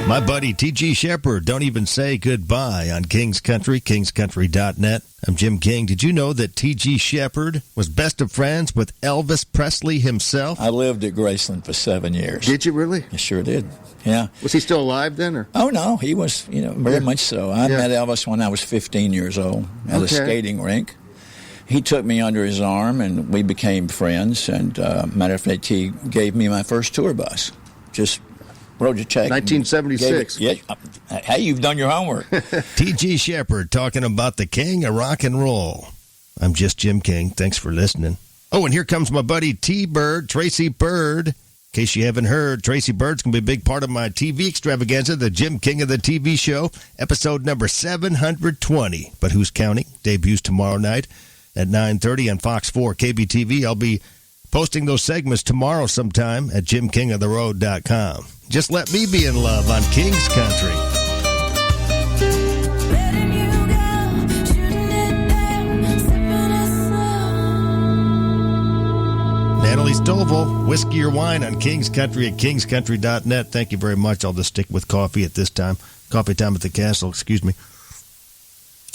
My buddy T.G. Shepard, Don't Even Say Goodbye on King's Country, kingscountry.net. I'm Jim King. Did you know that T.G. Shepard was best of friends with Elvis Presley himself? I lived at Graceland for 7 years. Did you really? I sure did, yeah. Was he still alive then? Or? Oh, no, he was, very much so. I met Elvis when I was 15 years old at a skating rink. He took me under his arm, and we became friends. And matter of fact, he gave me my first tour bus. Just wrote a check. 1976. Yeah. Hey, you've done your homework. T.G. Shepard talking about the king of rock and roll. I'm just Jim King. Thanks for listening. Oh, and here comes my buddy T-Bird, Tracy Bird. In case you haven't heard, Tracy Bird's going to be a big part of my TV extravaganza, the Jim King of the TV show, episode number 720. But who's counting? Debuts tomorrow night at 9:30 on Fox 4 KBTV. I'll be posting those segments tomorrow sometime at JimKingOfTheRoad.com. Just let me be in love on King's Country. Natalie Stovall, Whiskey or Wine on King's Country at kingscountry.net. Thank you very much. I'll just stick with coffee at this time. Coffee time at the castle, excuse me.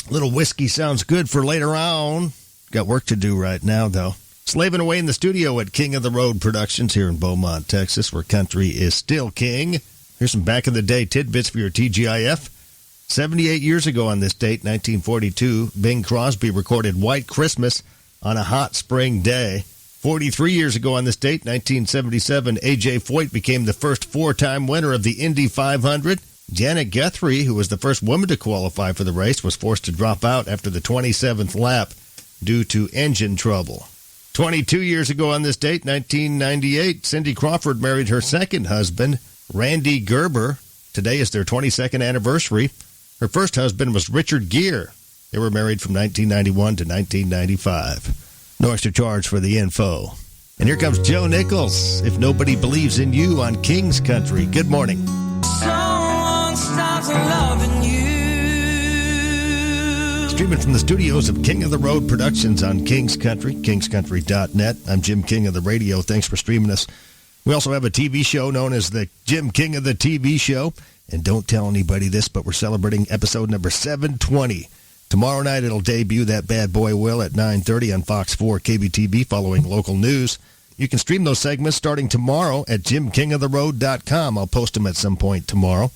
A little whiskey sounds good for later on. Got work to do right now, though. Slaving away in the studio at King of the Road Productions here in Beaumont, Texas, where country is still king. Here's some back-in-the-day tidbits for your TGIF. 78 years ago on this date, 1942, Bing Crosby recorded White Christmas on a hot spring day. 43 years ago on this date, 1977, A.J. Foyt became the first four-time winner of the Indy 500. Janet Guthrie, who was the first woman to qualify for the race, was forced to drop out after the 27th lap due to engine trouble. 22 years ago on this date, 1998, Cindy Crawford married her second husband, Randy Gerber. Today is their 22nd anniversary. Her first husband was Richard Gere. They were married from 1991 to 1995. No extra charge for the info. And here comes Joe Nichols, If Nobody Believes in You on King's Country. Good morning. Someone stops loving you. Streaming from the studios of King of the Road Productions on King's Country, kingscountry.net. I'm Jim King of the radio. Thanks for streaming us. We also have a TV show known as the Jim King of the TV show. And don't tell anybody this, but we're celebrating episode number 720. Tomorrow night it'll debut, that bad boy will, at 9:30 on Fox 4 KBTV following local news. You can stream those segments starting tomorrow at JimKingOfTheRoad.com. I'll post them at some point tomorrow.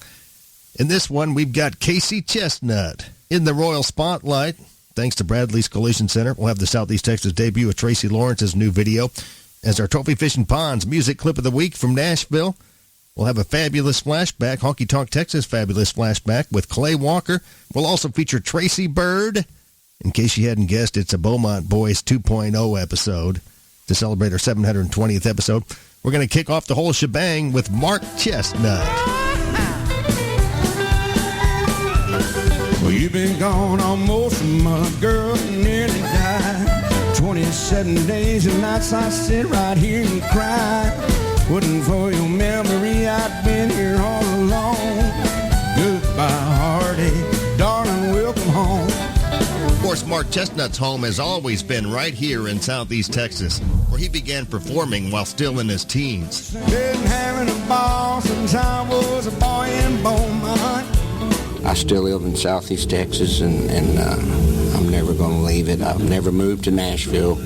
In this one, we've got Casey Chestnut in the Royal Spotlight. Thanks to Bradley's Collision Center, we'll have the Southeast Texas debut of Tracy Lawrence's new video. As our Trophy Fishing Ponds music clip of the week from Nashville, we'll have a fabulous flashback, Honky Tonk Texas fabulous flashback with Clay Walker. We'll also feature Tracy Bird. In case you hadn't guessed, it's a Beaumont Boys 2.0 episode. To celebrate our 720th episode, we're going to kick off the whole shebang with Mark Chestnut. Well, you've been gone almost a month, girl, nearly died. 27 days and nights I sit right here and cry. Wouldn't for your memory, I'd been here all alone. Goodbye, heartache, darling, welcome home. Of course, Mark Chestnut's home has always been right here in Southeast Texas, where he began performing while still in his teens. Been having a ball since I was a boy in Beaumont. I still live in Southeast Texas, and I'm never going to leave it. I've never moved to Nashville.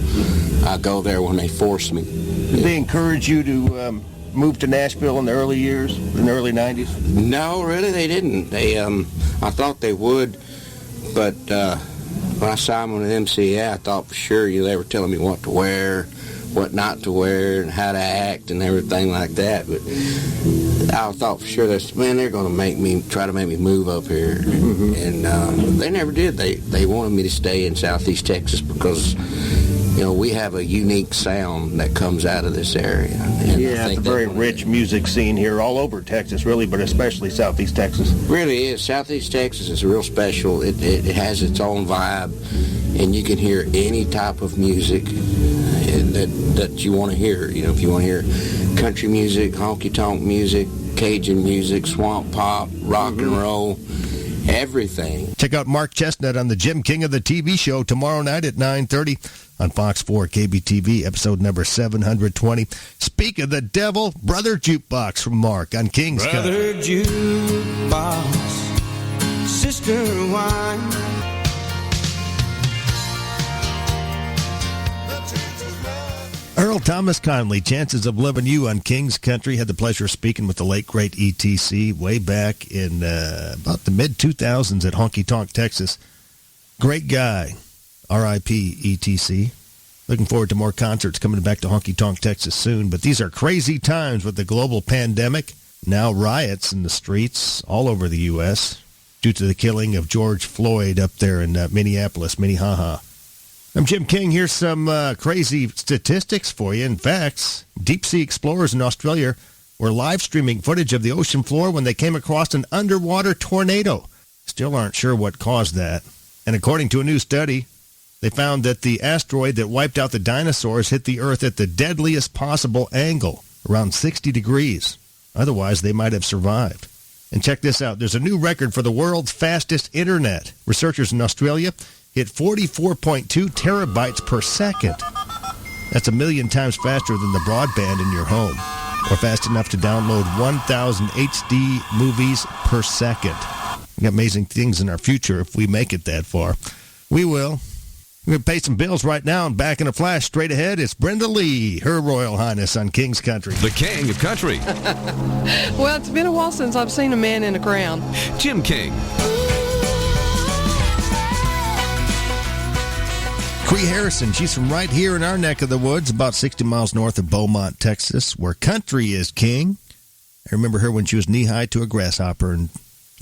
I go there when they force me. Did they encourage you to move to Nashville in the early years, in the early 90s? No, really, they didn't. I thought they would, but when I signed with MCA, I thought for sure you'd ever telling me what to wear, what not to wear, and how to act and everything like that. But I thought for sure that, man, they're going to try to make me move up here. Mm-hmm. And they never did. They wanted me to stay in Southeast Texas because, we have a unique sound that comes out of this area. And yeah, it's a very rich music scene here all over Texas, really, but especially Southeast Texas. Really is. Southeast Texas is real special. It has its own vibe, and you can hear any type of music that you want to hear. If you want to hear country music, honky-tonk music, Cajun music, swamp pop, rock and roll, everything. Check out Mark Chestnut on the Jim King of the TV show tomorrow night at 9:30 on Fox 4 KBTV, episode number 720. Speak of the devil, Brother Jukebox from Mark on King's Country. Brother Jukebox, Sister Wine. Earl Thomas Conley, Chances of Loving You on King's Country. Had the pleasure of speaking with the late, great ETC way back in about the mid-2000s at Honky Tonk, Texas. Great guy. R.I.P. ETC. Looking forward to more concerts coming back to Honky Tonk, Texas soon. But these are crazy times with the global pandemic. Now riots in the streets all over the U.S. due to the killing of George Floyd up there in Minneapolis, Minnehaha. I'm Jim King. Here's some crazy statistics for you and facts. Deep-sea explorers in Australia were live streaming footage of the ocean floor when they came across an underwater tornado. Still aren't sure what caused that. And according to a new study, they found that the asteroid that wiped out the dinosaurs hit the Earth at the deadliest possible angle, around 60 degrees. Otherwise, they might have survived. And check this out. There's a new record for the world's fastest internet. Researchers in Australia hit 44.2 terabytes per second. That's 1 million times faster than the broadband in your home, or fast enough to download 1,000 HD movies per second. We got amazing things in our future if we make it that far. We will. We're going to pay some bills right now, and back in a flash, straight ahead, it's Brenda Lee, Her Royal Highness on King's Country. The King of Country. Well, it's been a while since I've seen a man in a crown. Jim King. Cree Harrison, she's from right here in our neck of the woods, about 60 miles north of Beaumont, Texas, where country is king. I remember her when she was knee-high to a grasshopper and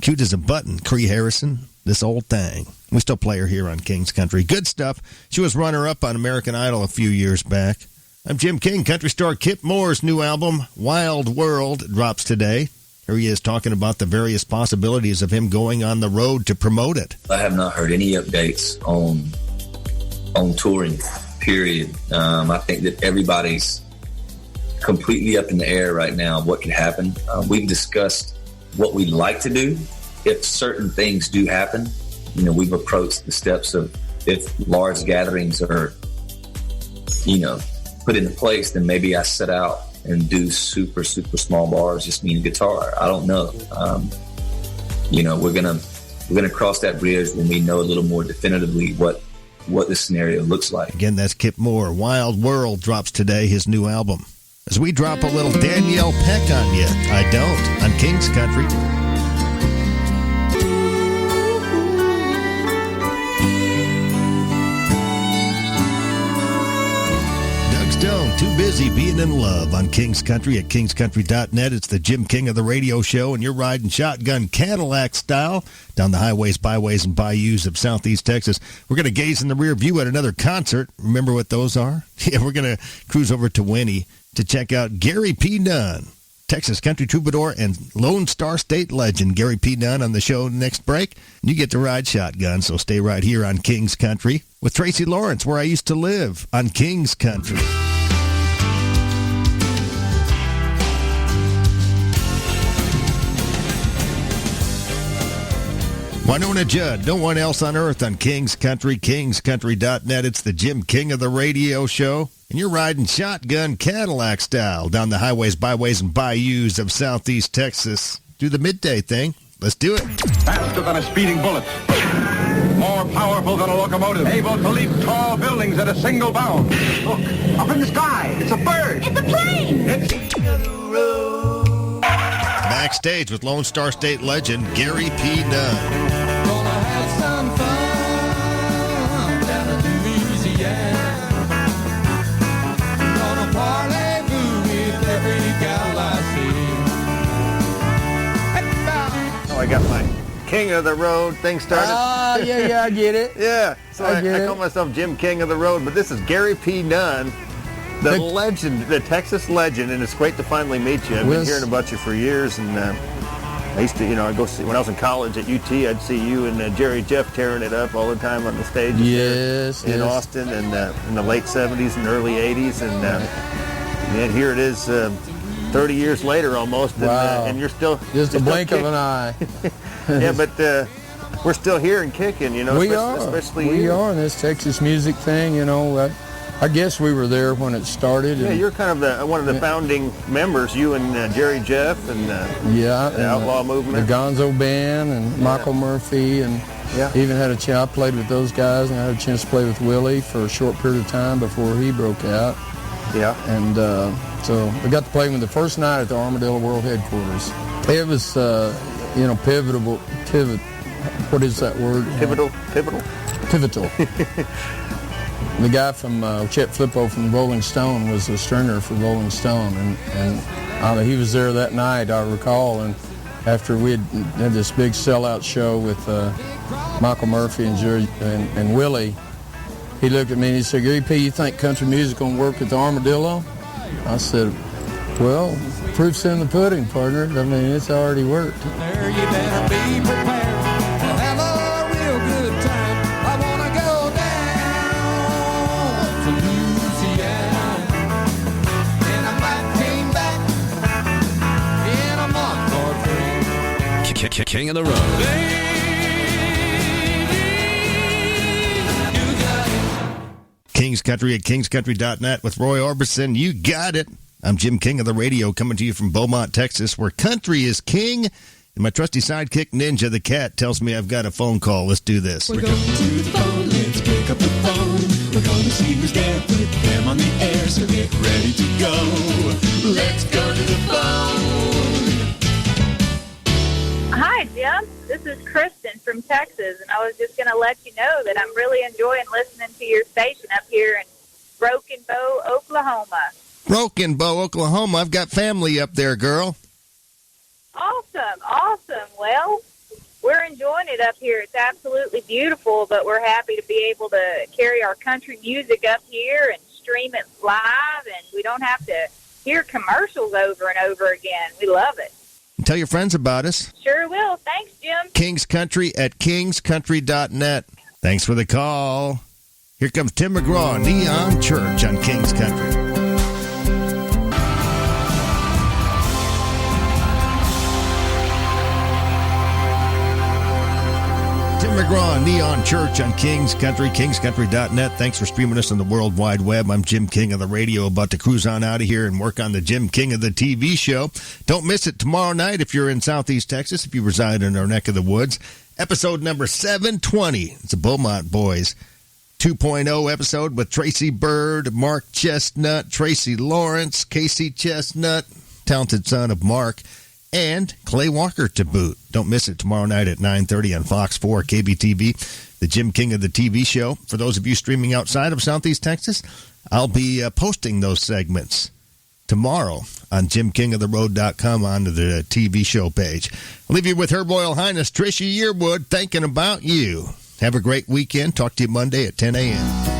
cute as a button. Cree Harrison, this old thing. We still play her here on King's Country. Good stuff. She was runner-up on American Idol a few years back. I'm Jim King. Country star Kip Moore's new album, Wild World, drops today. Here he is talking about the various possibilities of him going on the road to promote it. I have not heard any updates on touring, period. I think that everybody's completely up in the air right now of what could happen. We've discussed what we'd like to do if certain things do happen. You know, we've approached the steps of if large gatherings are, you know, put into place, then maybe I set out and do super, super small bars, just me and guitar. I don't know. You know, we're gonna cross that bridge when we know a little more definitively what the scenario looks like. Again, that's Kip Moore. Wild World drops today, his new album. As we drop a little Danielle Peck on you, I Don't, on King's Country. Doug Stone, Too Busy Being in Love on King's Country at kingscountry.net. It's the Jim King of the radio show, and you're riding shotgun Cadillac style down the highways, byways, and bayous of southeast Texas. We're going to gaze in the rear view at another concert. Remember what those are? Yeah, we're going to cruise over to Winnie to check out Gary P. Dunn, Texas country troubadour and Lone Star State legend. Gary P. Dunn on the show next break. You get to ride shotgun, so stay right here on King's Country with Tracy Lawrence, Where I Used to Live on King's Country. Winona Judd, No One Else on Earth on King's Country, kingscountry.net. It's the Jim King of the radio show. And you're riding shotgun Cadillac style down the highways, byways, and bayous of southeast Texas. Do the midday thing. Let's do it. Faster than a speeding bullet. More powerful than a locomotive. Able to leap tall buildings at a single bound. Look, up in the sky. It's a bird. It's a plane. It's Backstage with Lone Star State legend Gary P. Dunn. Gonna have some fun down in Louisiana. Gonna parlez-vous with every gal I see. Oh, I got my King of the Road thing started. Ah, yeah, I get it. Yeah, so I call myself Jim King of the Road, but this is Gary P. Dunn, the legend, the Texas legend, and it's great to finally meet you. I've been hearing about you for years, and I used to, I'd go see, when I was in college at UT, I'd see you and Jerry Jeff tearing it up all the time on the stages in Austin, and in the late 70s and early 80s, and here it is 30 years later almost, and you're still... Just a blink of an eye. Yeah, but we're still here and kicking, you know. We especially are. We you. are in this Texas music thing, you know. I guess we were there when it started. Yeah, you're kind of one of the founding members. You and Jerry Jeff and the Outlaw Movement, the Gonzo Band, and Michael Murphy, and even had a chance. I played with those guys, and I had a chance to play with Willie for a short period of time before he broke out. Yeah. And so I got to play with him the first night at the Armadillo World Headquarters. It was, pivot. What is that word? Pivotal. The guy from Chet Flippo from Rolling Stone was a stringer for Rolling Stone, and he was there that night, I recall, and after we had this big sellout show with Michael Murphy and Jerry and Willie, he looked at me and he said, "Gary P., you think country music gonna work at the Armadillo?" I said, "Well, proof's in the pudding, partner. I mean, it's already worked." There you better be prepared to have a real good time. I wanna go down to Louisiana, and I might came back in a month or two. King of the Road. King's Country at kingscountry.net with Roy Orbison. You got it. I'm Jim King of the Radio, coming to you from Beaumont, Texas, where country is king. And my trusty sidekick, Ninja the Cat, tells me I've got a phone call. Let's do this. We're going to the phone, let's pick up the phone. We're going to see who's there, put them on the air, so get ready to go. Let's go to the phone. Hi, Jim. This is Kristen from Texas, and I was just going to let you know that I'm really enjoying listening to your station up here in Broken Bow, Oklahoma. Broken Bow, Oklahoma. I've got family up there, girl. Awesome. Well, we're enjoying it up here. It's absolutely beautiful, but we're happy to be able to carry our country music up here and stream it live, and we don't have to hear commercials over and over again. We love it. Tell your friends about us. Sure will. Thanks, Jim. King's Country at kingscountry.net. Thanks for the call. Here comes Tim McGraw, Neon Church on King's Country. Tim McGraw, Neon Church on King's Country, kingscountry.net. Thanks for streaming us on the World Wide Web. I'm Jim King of the Radio, about to cruise on out of here and work on the Jim King of the TV show. Don't miss it tomorrow night if you're in Southeast Texas, if you reside in our neck of the woods. Episode number 720. It's a Beaumont Boys 2.0 episode with Tracy Bird, Mark Chestnut, Tracy Lawrence, Casey Chestnut, talented son of Mark, and Clay Walker to boot. Don't miss it tomorrow night at 9:30 on Fox 4 KBTV, the Jim King of the TV show. For those of you streaming outside of Southeast Texas, I'll be posting those segments tomorrow on JimKingOfTheRoad.com onto the TV show page. I'll leave you with Her Royal Highness Trisha Yearwood, thinking about you. Have a great weekend. Talk to you Monday at 10 a.m.